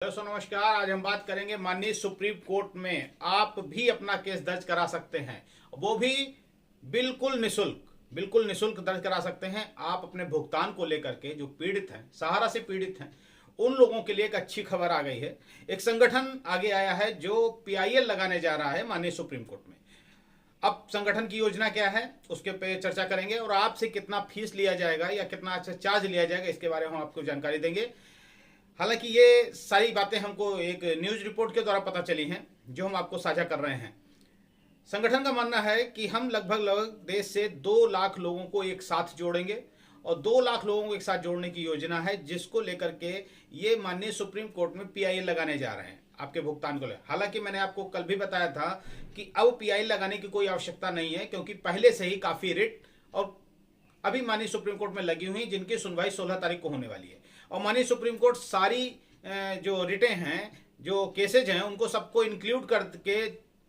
दोस्तों नमस्कार। आज हम बात करेंगे माननीय सुप्रीम कोर्ट में आप भी अपना केस दर्ज करा सकते हैं, वो भी बिल्कुल निशुल्क दर्ज करा सकते हैं। आप अपने भुगतान को लेकर के जो पीड़ित हैं, सहारा से पीड़ित हैं, उन लोगों के लिए एक अच्छी खबर आ गई है। एक संगठन आगे आया है जो पीआईएल लगाने जा रहा है माननीय सुप्रीम कोर्ट में। अब संगठन की योजना क्या है उसके पे चर्चा करेंगे और आपसे कितना फीस लिया जाएगा या कितना अच्छा चार्ज लिया जाएगा इसके बारे में हम आपको जानकारी देंगे। हालांकि ये सारी बातें हमको एक न्यूज रिपोर्ट के द्वारा पता चली हैं जो हम आपको साझा कर रहे हैं। संगठन का मानना है कि हम लगभग देश से 2 लाख लोगों को एक साथ जोड़ेंगे और 2 लाख लोगों को एक साथ जोड़ने की योजना है, जिसको लेकर के ये माननीय सुप्रीम कोर्ट में पीआईएल लगाने जा रहे हैं आपके भुगतान को लेकर। हालांकि मैंने आपको कल भी बताया था कि अब पीआईएल लगाने की कोई आवश्यकता नहीं है, क्योंकि पहले से ही काफी रिट और अभी माननीय सुप्रीम कोर्ट में लगी हुई जिनकी सुनवाई 16 तारीख को होने वाली है। और माननीय सुप्रीम कोर्ट सारी जो रिटें हैं, जो केसेज हैं, उनको सबको इंक्लूड करके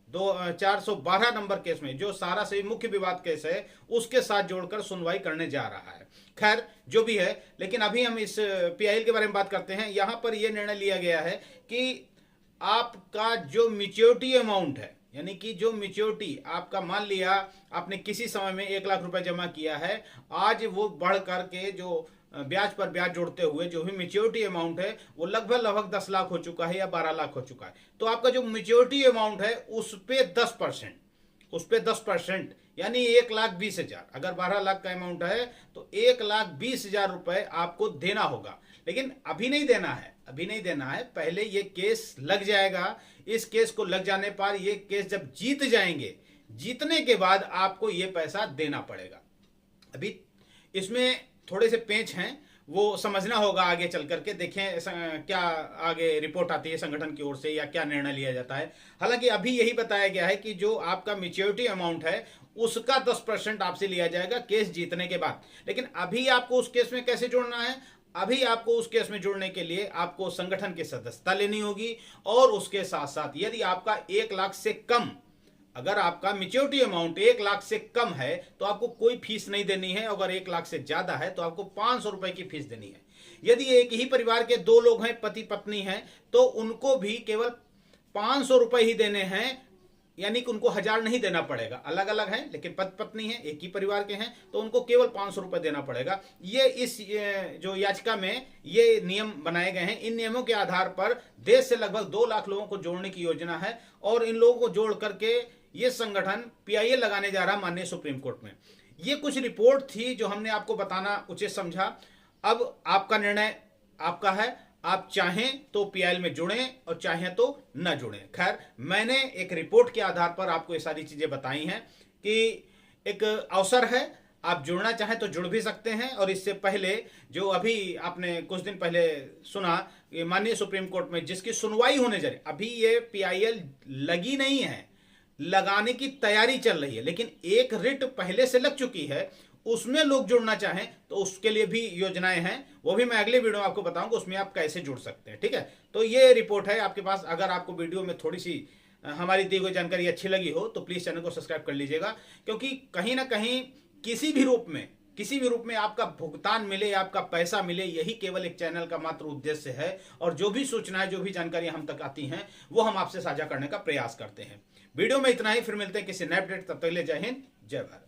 412 नंबर केस में जो सारा से मुख्य विवाद केस है उसके साथ जोड़कर सुनवाई करने जा रहा है। खैर जो भी है, लेकिन अभी हम इस पीआईएल के बारे में बात करते हैं। यहां पर यह निर्णय लिया गया है कि आपका जो मैच्योरिटी अमाउंट है, यानी कि जो मैच्योरिटी आपका, मान लिया आपने किसी समय में 1 लाख रुपए जमा किया है, आज वो बढ़ करके जो ब्याज पर ब्याज जोड़ते हुए जो भी मैच्योरिटी अमाउंट है वो लगभग 10 लाख हो चुका है या 12 लाख हो चुका है। तो आपका जो मैच्योरिटी अमाउंट है उस पे 10% यानी 1,20,000, अगर 12 लाख का अमाउंट है तो 1,20,000 रुपए आपको देना होगा। लेकिन अभी नहीं देना है, पहले ये केस लग जाएगा। इस केस को लग जाने पर ये केस जब जीत जाएंगे, जीतने के बाद आपको ये पैसा देना पड़ेगा। अभी इसमें थोड़े से पेंच हैं, वो समझना होगा आगे चल करके। देखें क्या आगे रिपोर्ट आती है संगठन की ओर से या क्या निर्णय लिया जाता है। हालांकि अभी यही बताया गया है कि जो आपका मैच्योरिटी अमाउंट है उसका 10% आपसे लिया जाएगा केस जीतने के बाद। लेकिन अभी आपको उस केस में कैसे जोड़ना है? अभी आपको उस केस में जुड़ने के लिए आपको संगठन की सदस्यता लेनी होगी और उसके साथ साथ यदि आपका 1 लाख से कम, अगर आपका मैच्योरिटी अमाउंट 1 लाख से कम है तो आपको कोई फीस नहीं देनी है। अगर 1 लाख से ज्यादा है तो आपको 500 रुपए की फीस देनी है। यदि एक ही परिवार के 2 लोग हैं, पति पत्नी हैं, तो उनको भी केवल 500 रुपए ही देने हैं, यानी कि उनको 1000 नहीं देना पड़ेगा। अलग अलग हैं लेकिन पति पत्नी है, एक ही परिवार के हैं, तो उनको केवल 500 रुपए देना पड़ेगा। ये इस जो याचिका में ये नियम बनाए गए हैं। इन नियमों के आधार पर देश से लगभग 2 लाख लोगों को जोड़ने की योजना है और इन लोगों को जोड़ करके ये संगठन पीआईएल लगाने जा रहा माननीय सुप्रीम कोर्ट में। ये कुछ रिपोर्ट थी जो हमने आपको बताना उचित समझा। अब आपका निर्णय आपका है, आप चाहें तो पीआईएल में जुड़ें और चाहें तो न जुड़ें। खैर, मैंने एक रिपोर्ट के आधार पर आपको ये सारी चीजें बताई हैं कि एक अवसर है, आप जुड़ना चाहें तो जुड़ भी सकते हैं। और इससे पहले जो अभी आपने कुछ दिन पहले सुना कि माननीय सुप्रीम कोर्ट में जिसकी सुनवाई होने जा रही, अभी ये पीआईएल लगी नहीं है, लगाने की तैयारी चल रही है, लेकिन एक रिट पहले से लग चुकी है। उसमें लोग जुड़ना चाहें तो उसके लिए भी योजनाएं हैं, वो भी मैं अगले वीडियो में आपको बताऊंगा उसमें आप कैसे जुड़ सकते हैं। ठीक है, तो ये रिपोर्ट है आपके पास। अगर आपको वीडियो में थोड़ी सी हमारी दी गई जानकारी अच्छी लगी हो तो प्लीज चैनल को सब्सक्राइब कर लीजिएगा, क्योंकि कहीं ना कहीं किसी भी रूप में आपका भुगतान मिले, आपका पैसा मिले, यही केवल एक चैनल का मात्र उद्देश्य है। और जो भी सूचनाएं, जो भी जानकारी हम तक आती हैं, वो हम आपसे साझा करने का प्रयास करते हैं। वीडियो में इतना ही, फिर मिलते हैं किसी नए अपडेट। तब तक के लिए जय हिंद, जय भारत।